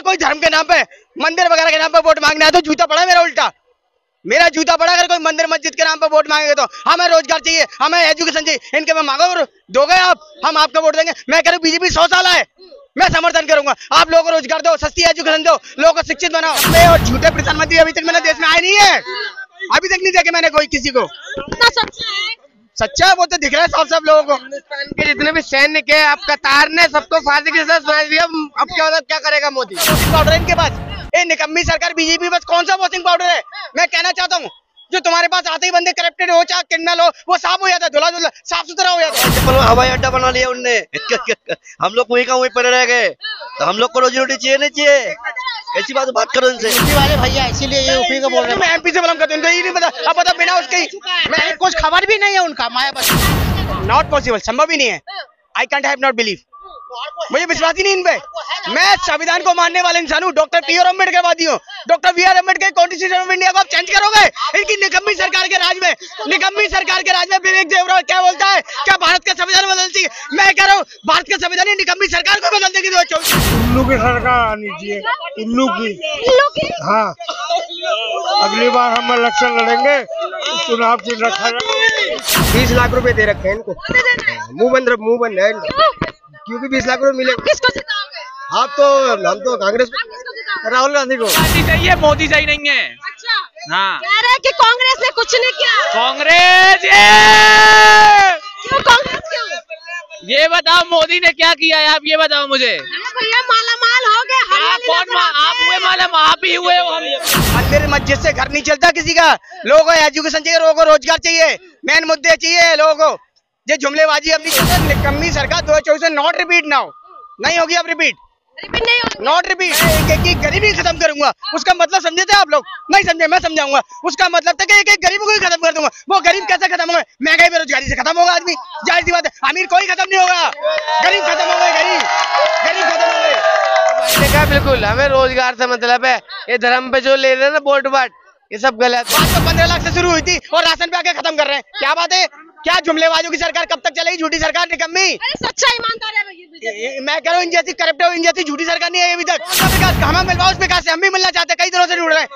कोई धर्म के नाम पे, मंदिर वगैरह के नाम पे वोट मांगना है तो जूता पड़ा मेरा उल्टा, मेरा जूता पड़ा। अगर कोई मंदिर मस्जिद के नाम पे वोट मांगेगा तो हमें रोजगार चाहिए, हमें एजुकेशन चाहिए, इनके में मांगो और दोगे आप, हम आपको वोट देंगे। मैं कह रहा हूँ बीजेपी 100 साल है, मैं समर्थन करूंगा। आप लोगों को रोजगार दो, सस्ती एजुकेशन दो, लोगों को शिक्षित बनाओ। मैं और झूठे प्रधानमंत्री अभी तक मैंने देश में आए नहीं है, अभी तक नहीं देखे मैंने कोई किसी को। सच्चा वो तो दिख रहा है सब लोगों को। हिंदुस्तान के जितने भी सैनिक है आप कतार ने सबको फांसी की सजा सुनाई दी। अब क्या करेगा मोदी? पाउडर इनके पास, ये निकम्मी सरकार बीजेपी बस कौन सा वॉशिंग पाउडर है। मैं कहना चाहता हूँ जो तुम्हारे पास आते ही बंदे करप्टेड हो चाहे क्रिमिनल हो वो साफ हो जाता है, धुला धुला साफ सुथरा हो जाता है। हवाई अड्डा बना लिया उनने हम लोग वहीं का वहीं पड़े रह गए। तो हम लोग को रोजी रोटी चाहिए नहीं चाहिए, ऐसी बात करो इनसे। यूपी वाले भैया इसीलिए ये यूपी को बोल रहे हैं। मैं एमपी से बिलोंग करता हूँ, इनको ये नहीं पता। अब पता बिना उसके मैं कुछ खबर भी नहीं है उनका मायावती। नॉट पॉसिबल, संभव ही नहीं है। I can't have not believe, मुझे विश्वास ही नहीं इन पे। मैं संविधान को मानने वाले इंसान हूँ, डॉक्टर पी आर अम्बेडकर वादी हूँ। Doctor B R Ambedkar constitution of India को आप चेंज करोगे इनकी निकम्मी सरकार के राज में? निकम्मी सरकार के राज में विवेक देवरा क्या बोलता है, क्या भारत का संविधान बदल चाहिए? मैं कह रहा हूँ भारत का संविधान निकम्मी सरकार को बदल देगी। उल्लू की सरकार आनी चाहिए, उल्लू की। हाँ, अगली बार हम इलेक्शन लड़ेंगे, चुनाव चिन्ह रखा 20 लाख रुपए दे रखे हैं इनको, मुंह बंद है क्योंकि 20 लाख रुपए मिले। किसको जिताओगे? आप तो हम तो कांग्रेस, राहुल गांधी को। चाहिए, मोदी सही नहीं है। अच्छा, हाँ, कह रहे हैं कि कांग्रेस ने कुछ नहीं किया। कांग्रेस क्यों कांग्रेस क्यों? ये बताओ मोदी ने क्या किया है, आप ये बताओ मुझे। भैया मालामाल हो गए, कौन आप हुए मालूम, आप ही हुए हो। मंदिर मस्जिद से घर नहीं चलता किसी का। लोगों को एजुकेशन चाहिए, लोगों को रोजगार चाहिए, मेन मुद्दे चाहिए लोगों को। ये जुमलेबाजी अपनी निकम्मी सरकार 2024 नॉट रिपीट नाउ, नहीं होगी अब रिपीट नहीं होगी, नॉट रिपीट। एक गरीबी खत्म करूंगा, उसका मतलब समझे थे आप लोग? नहीं समझे, मैं समझाऊंगा। उसका मतलब था कि एक गरीब को ही खत्म कर दूंगा। वो गरीब कैसे खत्म होगा? महंगाई बेरोजगारी से खत्म होगा आदमी, जाहिर सी बात है। अमीर कोई खत्म नहीं होगा, गरीब खत्म हो गए, गरीब खत्म हो गए। बिल्कुल हमें रोजगार से मतलब है, ये धर्म पे जो ले रहे हैं ना वोट बाट, ये सब गलत। बात तो 15 लाख से शुरू हुई थी और राशन पे आके खत्म कर रहे हैं। क्या बात है? क्या जुमलेबाजों की सरकार कब तक चलेगी? झूठी सरकार निकम्मी। सच्चा ईमानदार है भैया। मैं कह रहा हूँ इन जैसी करप्ट इन जैसी झूठी सरकार नहीं है अभी तक। विकास हमें मिलवा, उस विकास से हम भी मिलना चाहते हैं, कई दिनों से ढूंढ रहे हैं।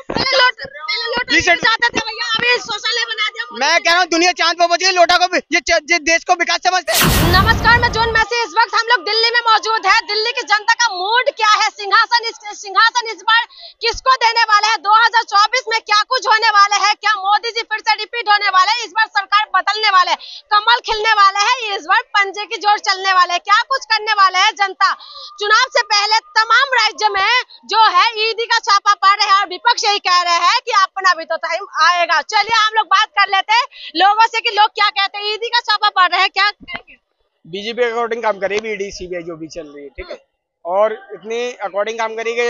मैं कह रहा हूँ दुनिया चांद पर पहुंची, लोटा को ये देश को विकास समझते हैं। नमस्कार, मैं जून मैसी। इस वक्त हम लोग दिल्ली में मौजूद है। दिल्ली की जनता का मूड क्या है? सिंहासन इस बार किसको देने वाले हैं? 2024 में क्या कुछ होने वाले हैं? क्या मोदी जी फिर से रिपीट होने वाले हैं? इस बार सरकार बदलने वाले हैं, कमल खिलने वाले हैं, इस बार पंजे की जोर चलने वाले हैं। क्या कुछ करने वाले हैं जनता? चुनाव से पहले तमाम राज्य में जो है ईडी का छापा पड़ रहा है और विपक्ष यही कह रहे हैं कि अपना भी तो टाइम आएगा। चलिए हम लोग बात कर लेते हैं लोगों से कि लोग क्या कहते हैं। ईडी का छापा पड़ रहा है, क्या कहेंगे? बीजेपी अकॉर्डिंग काम करेगी, ईडी सीबीआई जो भी चल रही है, ठीक है, और इतनी अकॉर्डिंग काम करेगी।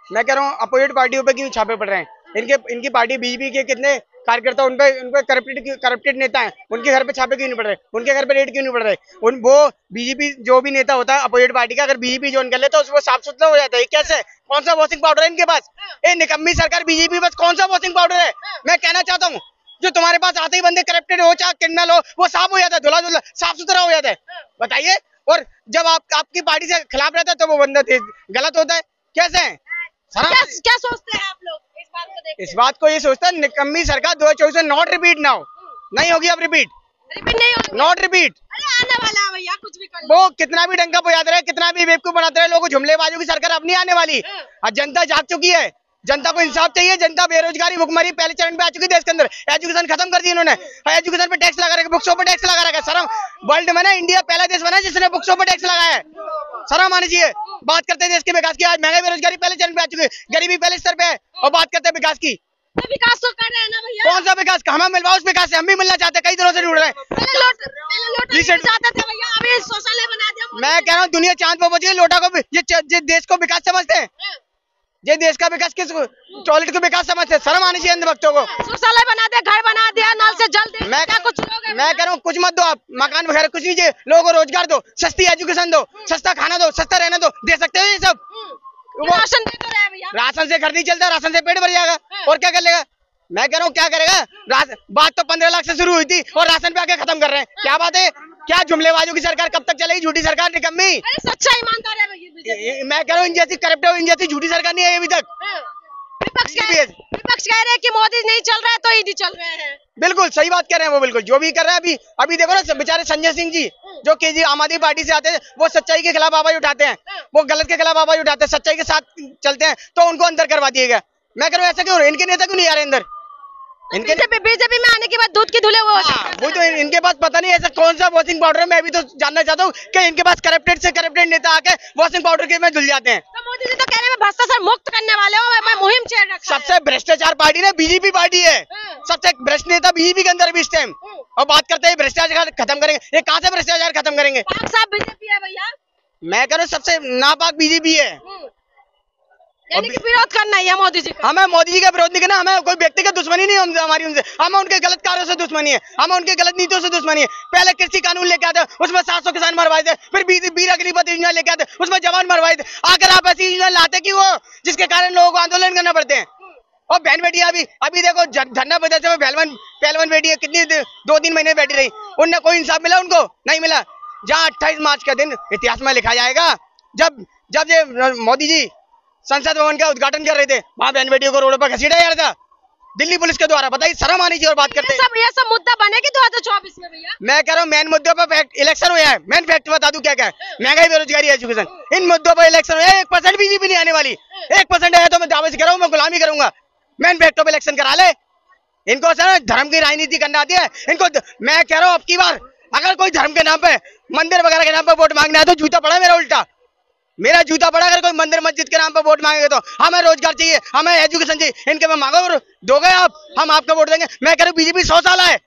मैं कह रहा हूँ अपोजिट पार्टियों पे क्यों छापे पड़ रहे हैं? इनकी पार्टी बीजेपी के कितने कार्यकर्ता उनपे करप्टेड नेता हैं, उनके घर पे छापे क्यों नहीं पड़ रहे? उनके घर पे रेड क्यों नहीं पड़ रहे? वो बीजेपी जो भी नेता होता है अपोजिट पार्टी का, अगर बीजेपी ज्वाइन कर ले तो उसको साफ सुथरा हो जाता है। कैसे? कौन सा वॉशिंग पाउडर है इनके पास? ये निकम्मी सरकार बीजेपी बस कौन सा वॉशिंग पाउडर है? मैं कहना चाहता हूँ जो तुम्हारे पास आते ही बंदे करप्टेड हो चाहे क्रिमिनल हो वो साफ हो जाता है, धुला धुला साफ सुथरा हो जाता है। बताइए। और जब आपकी पार्टी से खिलाफ रहता है तो वो बंदा गलत होता है। कैसे? क्या सोचते हैं आप लोग इस बात को देखते? इस बात को ये सोचता है निकम्मी सरकार 2024 नॉट रिपीट नाउ, नहीं होगी अब रिपीट नहीं होगी, नॉट रिपीट। अरे आने वाला है भैया, कुछ भी कर वो कितना भी डंका बजाते रहे, कितना भी बेवकूफ बनाते रहे, लोगों जुमलेबाजों की सरकार अब नहीं आने वाली। और जनता जाग चुकी है, जनता को इंसाफ चाहिए। जनता बेरोजगारी भुखमरी पहले चरण पे आ चुकी है देश के अंदर। एजुकेशन खत्म कर दी इन्होंने, एजुकेशन पे टैक्स लगा रखा, बुक्सों पे टैक्स लगा रखा है। शर्म, वर्ल्ड में ना इंडिया पहला देश बना जिसने बुक्सों पे टैक्स लगाया है। शर्म आनी चाहिए। बात करते हैं देश के विकास की, आज महंगाई बेरोजगारी पहले चरण पे आ चुकी है, गरीबी पहले स्तर पे है, और बात करते हैं विकास की। विकास तो कर रहे हैं ना भैया। कौन सा विकास? हमें मिलवा, उस विकास से हम भी मिलना चाहते हैं, कई दिनों से ढूंढ रहे हैं। मैं कह रहा हूँ दुनिया चांद पर पहुंची, लोटा को ये देश को विकास समझते हैं। ये देश का विकास किस टॉयलेट को विकास समझते हैं? शर्म आनी चाहिए भक्तों को। शौचालय बना दिया, घर बना दिया, नल से जल दे। मैं कह रहा हूँ कुछ मत दो आप, मकान वगैरह कुछ नहीं चाहिए, लोगों को रोजगार दो, सस्ती एजुकेशन दो, सस्ता खाना दो, सस्ता रहना दो। दे सकते हो ये सब? राशन दे तो रहे भैया। राशन से घर नहीं चलता, राशन से पेट भर जाएगा और क्या कर लेगा? मैं कह रहा हूँ क्या करेगा? बात तो 15 लाख से शुरू हुई थी और राशन पे आके खत्म कर रहे हैं। क्या बात है? क्या जुमलेबाजों की सरकार कब तक चलेगी? झूठी सरकार निकम्मी। अरे सच्चा ईमानदार है ये बीजेपी। मैं कह रहा हूँ इन जैसी करप्ट इन जैसी झूठी सरकार नहीं आई अभी तक। विपक्ष कह रहे हैं कि मोदी नहीं चल रहा है तो ईडी चल रहे हैं। बिल्कुल सही बात कह रहे हैं वो, बिल्कुल जो भी कर रहे हैं। अभी देखो ना बेचारे संजय सिंह जी जो केजी आम आदमी पार्टी से आते हैं, वो सच्चाई के खिलाफ आवाज उठाते हैं, वो गलत के खिलाफ आवाज उठाते हैं, सच्चाई के साथ चलते हैं, तो उनको अंदर करवा दिया गया। मैं कह रहा हूँ ऐसा क्यों? इनके नेता क्यों नहीं आ रहे अंदर? इनके बीजेपी में आने के बाद दूध की धुले वो तो इनके पास पता नहीं ऐसा कौन सा वॉशिंग पाउडर है। मैं भी तो जानना चाहता हूँ कि इनके पास करप्टेड से करप्टेड नेता आके वॉशिंग पाउडर के में धुल जाते हैं। तो मोदी जी तो कह रहे हैं भ्रष्टाचार मुक्त करने वाले हो, मैं मुहिम छेड़ रखा है। सबसे भ्रष्टाचार पार्टी ना बीजेपी पार्टी है। सबसे भ्रष्ट नेता बीजेपी के अंदर भी इस टाइम। और बात करते हैं भ्रष्टाचार खत्म करेंगे, ये कहाँ से भ्रष्टाचार खत्म करेंगे? पाक साहब बीजेपी है भैया। मैं कह रहा हूँ सबसे नापाक बीजेपी है। यानी कि विरोध करना है मोदी जी का। हमें मोदी जी का विरोध नहीं करना, हमें कोई व्यक्तिगत दुश्मनी नहीं हमारी उनसे, हमें उनके गलत कार्यों से दुश्मनी है, हमें उनके गलत नीतियों से दुश्मनी है। पहले कृषि कानून लेके आते उसमें 700 किसान मरवाए थे, फिर बीर अग्निपथ योजना लेके आते उसमें जवान मरवाए थे। आकर आप ऐसी योजना लाते कि वो जिसके कारण लोगों को आंदोलन करना पड़ते हैं। और बहन बेटियां अभी देखो धरना प्रदर्शन में पहलवान बेटियां कितनी 2-3 महीने बैठी रही, उनने कोई इंसाफ मिला? उनको नहीं मिला। जहाँ 28 मार्च का दिन इतिहास में लिखा जाएगा, जब ये मोदी जी संसद भवन का उद्घाटन कर रहे थे, वहाँ बहन बेटियों को रोड पर घसीटा जा रहा था दिल्ली पुलिस के द्वारा। बताइए शर्म आनी चाहिए और बात करते हैं। ये सब मुद्दा बनेगी 2024 में भैया। मैं कह रहा हूँ मेन मुद्दों पर इलेक्शन हुआ है। मेन फैक्ट बता दूं क्या क्या है? महंगाई, बेरोजगारी, एजुकेशन, इन मुद्दों पर इलेक्शन हुआ है। 1% बीजेपी नहीं आने वाली। 1% है तो मैं दावे से कह रहा हूँ मैं गुलामी करूंगा। मेन फैक्टों पर इलेक्शन करा ले। इनको सर धर्म की राजनीति करना आती है इनको। मैं कह रहा हूँ अब की बार अगर कोई धर्म के नाम पे, मंदिर वगैरह के नाम पे वोट मांगना है तो जूता पड़ा मेरा उल्टा, मेरा जूता पड़ा। अगर कोई मंदिर मस्जिद के नाम पर वोट मांगेंगे तो हमें रोजगार चाहिए, हमें एजुकेशन चाहिए, इनके में मांगो और दोगे आप, हम आपका वोट देंगे। मैं कह रहा हूँ बीजेपी 100 साल है,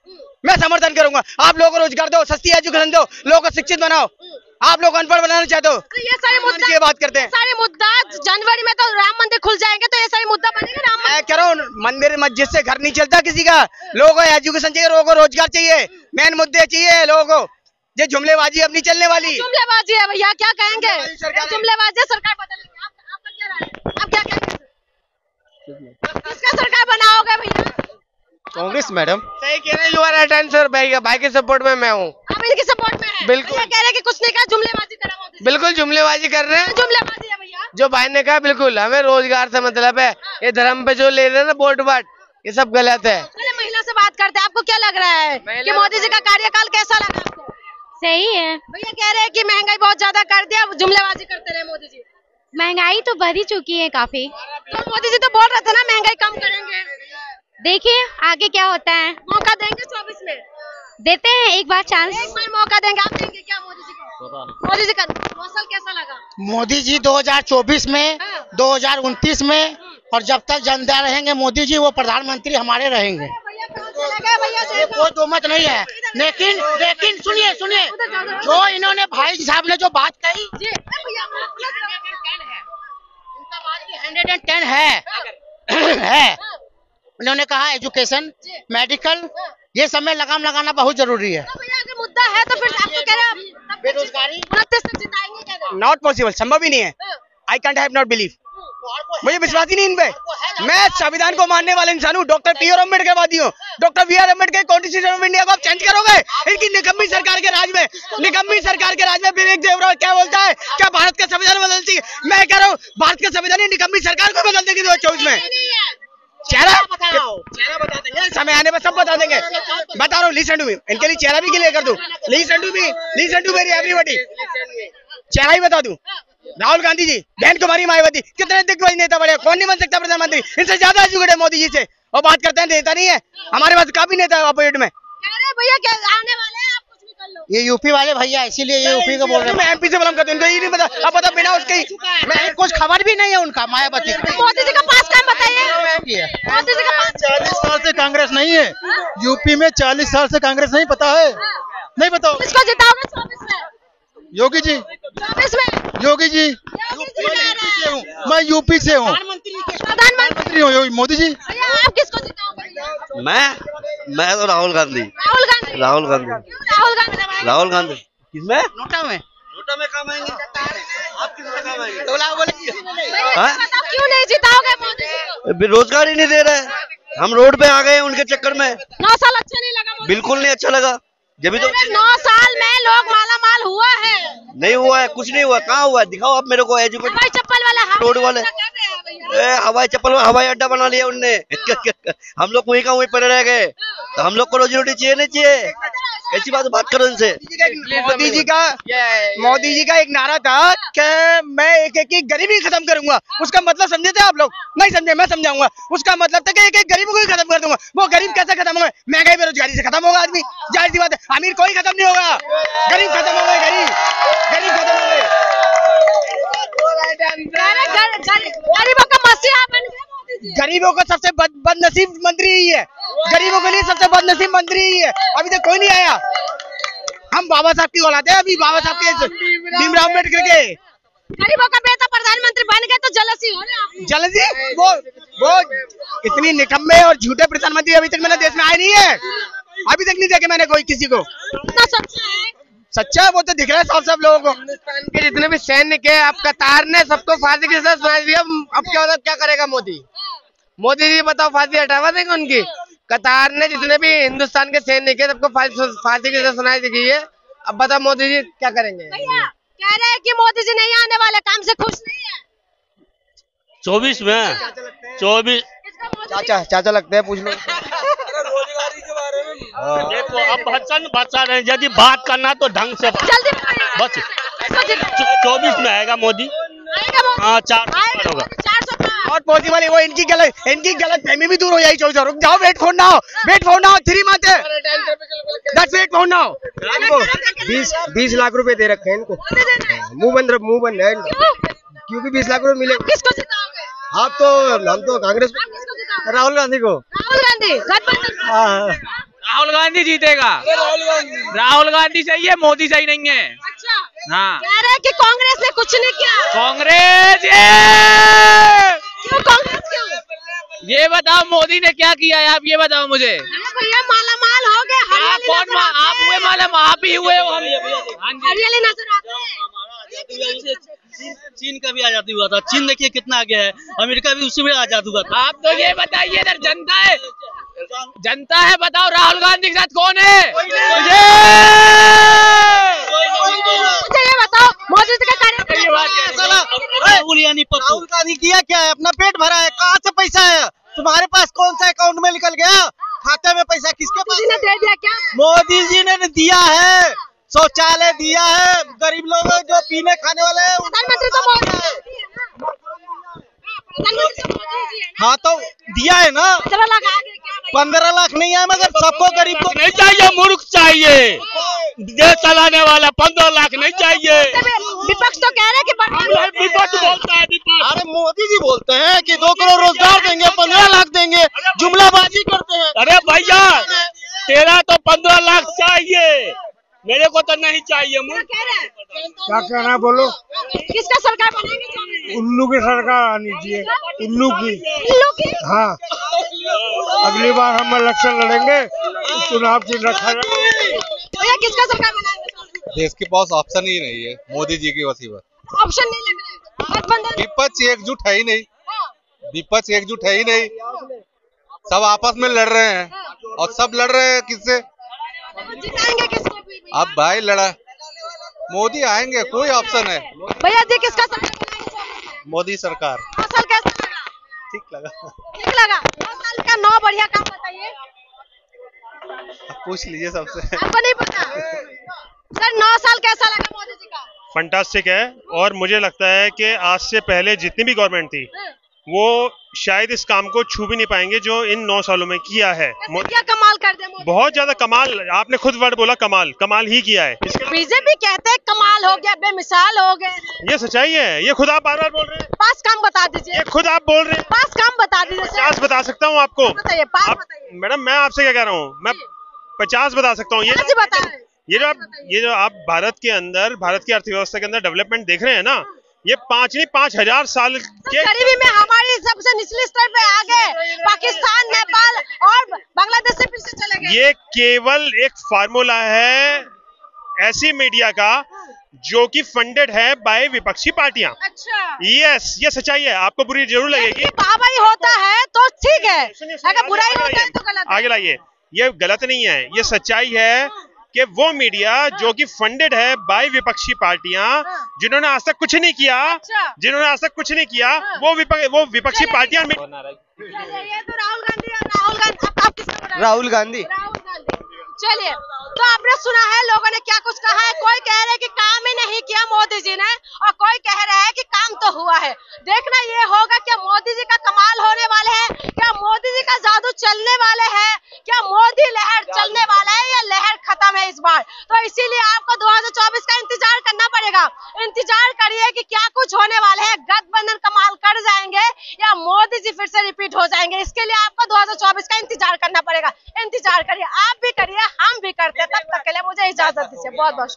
मैं समर्थन करूंगा। आप लोगों को रोजगार दो, सस्ती एजुकेशन दो, लोगों को शिक्षित बनाओ। आप लोग अनपढ़ बनाना चाहते हो तो ये सारे मुद्दे की बात करते हैं। सारे मुद्दा जनवरी में तो राम मंदिर खुल जाएंगे तो ये सारे मुद्दा बनेंगे। राम मैं कह रहा हूँ मंदिर मस्जिद से घर नहीं चलता किसी का। लोगों को एजुकेशन चाहिए, लोगों को रोजगार चाहिए, मेन मुद्दे चाहिए लोगों को। ये जुमलेबाजी अब नहीं चलने वाली। जुमलेबाजी है भैया, क्या कहेंगे? जुमलेबाजी सरकार बदलेंगे। आपका क्या राय है? आप क्या कहेंगे? किसका सरकार बनाओगे भैया? कांग्रेस मैडम। सही कह रहे हैं, यू आर राइट आंसर। भाई के सपोर्ट में मैं हूँ। आप इनके सपोर्ट में हैं? बिल्कुल। भैया कह रहे हैं कि कुछ नहीं कहा, जुमलेबाजी करा मोदी जी। बिल्कुल जुमलेबाजी कर रहे हैं। जुमलेबाजी है भैया। जो भाई ने कहा बिल्कुल, हमें रोजगार से मतलब है। ये धर्म पे जो ले रहे हैं ना वोट बाट, ये सब गलत है। चलिए महिला से बात करते हैं। आपको क्या लग रहा है कि मोदी जी का कार्यकाल कैसा लगा आपको? सही है। भैया कह रहे हैं कि महंगाई बहुत ज्यादा कर दिया, जुमलेबाजी करते रहे मोदी जी। महंगाई तो बढ़ ही चुकी है काफी। तो मोदी जी तो बोल रहे थे ना महंगाई कम करेंगे। देखिए आगे क्या होता है। मौका देंगे 24 में? देते हैं एक बार चांस। एक बार मौका देंगे। आप देंगे क्या मोदी जी को? मोदी जी का 2 साल कैसा लगा? मोदी जी 2024 में, 2029 में, और जब तक जनता रहेंगे मोदी जी वो प्रधानमंत्री हमारे रहेंगे। ये कोई दो मत नहीं है। लेकिन सुनिए जो इन्होंने भाई साहब ने जो बात कही, 110 है। उन्होंने कहा एजुकेशन, मेडिकल, ये सब में लगाम लगाना बहुत जरूरी है। तो भैया अगर मुद्दा है तो फिर आपको कह रहे हैं बेरोजगारी 29 तक जिताएंगे क्या? नॉट पॉसिबल, संभव ही नहीं है। I can't have not believe, मुझे विश्वास ही नहीं इन पे। मैं संविधान को मानने वाले इंसान हूँ, डॉक्टर पी.आर. अम्बेडकर वादी हूँ। Doctor B R. Ambedkar constitution of India को आप चेंज करोगे? इनकी निकम्मी सरकार के राज में, विवेक देवरा क्या बोलता है, क्या भारत का संविधान बदलती है? मैं कह रहा हूँ भारत का संविधान ही निकम्मी सरकार को बदल देगी 2024 में। चेहरा बता देंगे, समय आने पर सब बता देंगे। बता रहा हूँ, लिसन टू मी, इनके लिए चेहरा भी क्लियर कर दूं। लिसन टू मेरी एवरीबॉडी, चेहरा ही बता दूं। राहुल गांधी जी, बहन कुमारी मायावती, कितने दिग्गज नेता बड़े, कौन नहीं बन सकता प्रधानमंत्री? इनसे ज्यादा एजुकेटेड है मोदी जी से। और बात करते हैं नेता नहीं है हमारे पास, काफी नेता है अपोजिट में। भैया क्या आने वाले हैं, आप कुछ भी कर लो। ये यूपी वाले भैया, इसीलिए ये यूपी को बोल रहे हैं। मैं एमपी से बिलोंग करता हूं, इनको ये नहीं पता। अब पता बिना उसके मैं कुछ खबर भी नहीं है उनका मायावती का। मोदी जी का पास काम बताइए। मोदी जी का पास 40 साल से कांग्रेस नहीं है यूपी में, 40 साल से कांग्रेस नहीं पता है, नहीं बताओ। किसको जिताओगे 24 में? योगी जी, 24 में योगी जी। मैं यूपी से हूँ, प्रधानमंत्री हूँ मोदी जी। भैया आप किसको जिताओगे? मैं तो राहुल गांधी। राहुल गांधी किसमें? नोटा में काम आएंगे। आप किसमें काम आएंगे? क्यों नहीं जिताओगे मोदी जी को? रोजगार ही नहीं दे रहे, हम रोड पे आ गए उनके चक्कर में। 9 साल अच्छा नहीं लगा? बिल्कुल नहीं अच्छा लगा। जब तो 9 साल में लोग माला माल हुआ है। नहीं हुआ है, कुछ नहीं हुआ। कहाँ हुआ है? दिखाओ आप मेरे को। एजुकेट हवाई चप्पल वाला रोड वाले हवाई चप्पल में हवाई अड्डा बना लिया उनने। हम लोग वहीं का वहीं पड़े रह गए। तो हम लोग को रोजी रोटी चाहिए नहीं चाहिए? ऐसी बात करो उनसे। मोदी जी का एक नारा था कि मैं एक गरीबी खत्म करूंगा। उसका मतलब समझे थे आप लोग? नहीं समझे, मैं समझाऊंगा। उसका मतलब था कि एक गरीब को ही खत्म कर दूंगा। वो गरीब कैसे खत्म होगा? महंगाई बेरोजगारी से खत्म होगा आदमी। जाहिर सी बात है, अमीर कोई खत्म नहीं होगा, गरीब खत्म हो गए। गरीब खत्म हो गए। गरीबों का मसीहा बन गए मोदी जी। गरीबों का सबसे बदनसीब मंत्री ही है। गरीबों के लिए सबसे बदनसीब मंत्री ही है। अभी तक कोई नहीं आया। हम बाबा साहब की औलाद है। अभी बाबा साहब के भीमराव अम्बेडकर के गरीबों का बेटा प्रधानमंत्री बन गए तो जलसी हो रहे आप। जलसी वो इतनी निकम्मे और झूठे प्रधानमंत्री अभी तक मैंने देश में आए नहीं है। अभी तक नहीं देखे मैंने कोई किसी को। सच्चा है वो तो दिख रहा है सब लोगों को। हिंदुस्तान के जितने भी सैनिक है, अब कतार ने सबको फांसी की सजा सुना दी। अब क्या करेगा मोदी? मोदी जी बताओ, फांसी हटावा देंगे उनकी? कतार ने जितने भी हिंदुस्तान के सैनिक है सबको फांसी की सजा सुनाई दी गई है। अब बताओ मोदी जी क्या करेंगे? कह रहे हैं कि मोदी जी नहीं आने वाले, काम से खुश नहीं है। 24 में 24 चाचा लगते हैं, पूछ लो। देखो अब बच्चा रहे, यदि बात करना तो ढंग से जल्दी बस 24 में आएगा मोदी। हाँ 400 होगा। और पॉसिबल है वो। इनकी गलत फहमी भी दूर हो जाएगी। 24 रुक जाओ, वेट फॉर नाउ 3 मंथ है। That's wait for now. 20 lakh रुपए दे रखे हैं इनको। मुंह बंद है इनका। क्योंकि 20 लाख रुपए मिले। किसको जिताओगे? हम तो कांग्रेस, राहुल गांधी को। राहुल गांधी जीतेगा। राहुल गांधी सही है, मोदी सही नहीं है। अच्छा हाँ, कह रहे हैं कि कांग्रेस ने कुछ नहीं किया। कांग्रेस क्यों कांग्रेस क्यों? ये बताओ मोदी ने क्या किया है? आप ये बताओ मुझे। भैया माला माल हो गए। आप हुए मालूम, आप ही हुए हो। हरियाली नजर आते हैं। चीन का भी आजादी हुआ था। चीन देखिए कितना आगे है। अमेरिका भी उसी में आजाद हुआ था। आप तो ये बताइए, इधर जनता है बताओ राहुल गांधी के साथ कौन है? ये बताओ मोदी जी का कार्यक्रम। राहुल गांधी किया क्या है? अपना पेट भरा है। कहाँ से पैसा है तुम्हारे पास? कौन सा अकाउंट में निकल गया? खाते में पैसा किसके पास? ने दे दिया क्या? मोदी जी ने दिया है। शौचालय दिया है। गरीब लोग जो पीने खाने वाले हैं प्रधानमंत्री तो मोदी है। हाँ तो दिया है ना। 15 लाख नहीं है, मगर सबको गरीब को नहीं चाहिए, मूर्ख चाहिए। देश चलाने वाला 15 लाख नहीं चाहिए। विपक्ष तो कह रहे हैं कि विपक्ष बोलता है। अरे मोदी जी बोलते हैं कि 2 करोड़ रोजगार देंगे, 15 लाख देंगे, जुमलाबाजी करते हैं। अरे भैया तेरा तो 15 लाख चाहिए, मेरे को तो नहीं चाहिए। क्या कहना है बोलो? किसका सरकार बनेगी? उल्लू की सरकार आनी चाहिए। उल्लू की। हाँ, अगली बार हम इलेक्शन लड़ेंगे, चुनाव चिन्ह रखा जाएगा। भैया किसका सरकार बनाएंगे? देश के पास ऑप्शन ही नहीं है। मोदी जी की वसीबत ऑप्शन नहीं लग रहा है। विपक्ष एकजुट है ही नहीं। विपक्ष एकजुट है ही नहीं। सब आपस में लड़ रहे हैं। और सब लड़ रहे हैं किससे? जिताएंगे किसको? अब भाई लड़ा मोदी आएंगे, कोई ऑप्शन है। भैया जी किसका सरकार? मोदी सरकार। 9 साल कैसा लगा? ठीक लगा। 9 साल का 9 बढ़िया काम बताइए। पूछ लीजिए सबसे। आपको नहीं पता? सर 9 साल कैसा लगा मोदी जी का? फंटास्टिक है। और मुझे लगता है कि आज से पहले जितनी भी गवर्नमेंट थी वो शायद इस काम को छू भी नहीं पाएंगे जो इन 9 सालों में किया है। क्या कमाल कर दिया मोदी? बहुत ज्यादा कमाल। आपने खुद वर्ड बोला, कमाल ही किया है। बीजेपी कहते हैं कमाल हो गया, बेमिसाल हो गए। ये सच्चाई है। ये खुद आप बार-बार बोल रहे हैं। 5 काम बता दीजिए। ये खुद आप बोल रहे हैं। 5 काम बता दीजिए। 50 बता सकता हूँ आपको। बताइए 5 बताइए। मैडम मैं आपसे क्या कह रहा हूँ, मैं 50 बता सकता हूँ। ये जो आप भारत के अंदर, भारत की अर्थव्यवस्था के अंदर डेवलपमेंट देख रहे हैं ना, ये 5,000 साल के गरीबी में हमारी सबसे निचले स्तर पे आ गए। पाकिस्तान, नेपाल और बांग्लादेश से पीछे चले गए। ये केवल एक फार्मूला है ऐसी मीडिया का जो कि फंडेड है बाय विपक्षी पार्टियां। अच्छा। यस, ये सच्चाई है। आपको बुरी जरूर लगेगी। बाबाई होता है तो ठीक है, अगर बुराई होता है तो गलत है। आगे लाइए। ये गलत नहीं है, ये सच्चाई है कि वो मीडिया जो कि फंडेड है बाय विपक्षी पार्टियां, जिन्होंने आज तक कुछ नहीं किया, वो विपक्षी पार्टियां। ये तो राहुल गांधी चलिए, तो आपने सुना है लोगों ने क्या कुछ कहा है। कोई कह रहे हैं कि काम ही नहीं किया मोदी जी ने, और कोई कह रहा है कि काम तो हुआ है। देखना ये होगा क्या मोदी जी का कमाल होने वाले हैं, क्या मोदी जी का जादू चलने वाले हैं, क्या मोदी लहर चलने वाला है या लहर खत्म है इस बार। तो इसीलिए आपको 2024 का इंतजार करना पड़ेगा। इंतजार करिए कि क्या कुछ होने वाले हैं, गठबंधन कमाल कर जाएंगे या मोदी जी फिर से रिपीट हो जाएंगे। इसके लिए आपको 2024 का इंतजार करना पड़ेगा। इंतजार करिए, आप भी करिए, हम भी करते हैं। तब तक के लिए मुझे इजाजत दीजिए। बहुत बहुत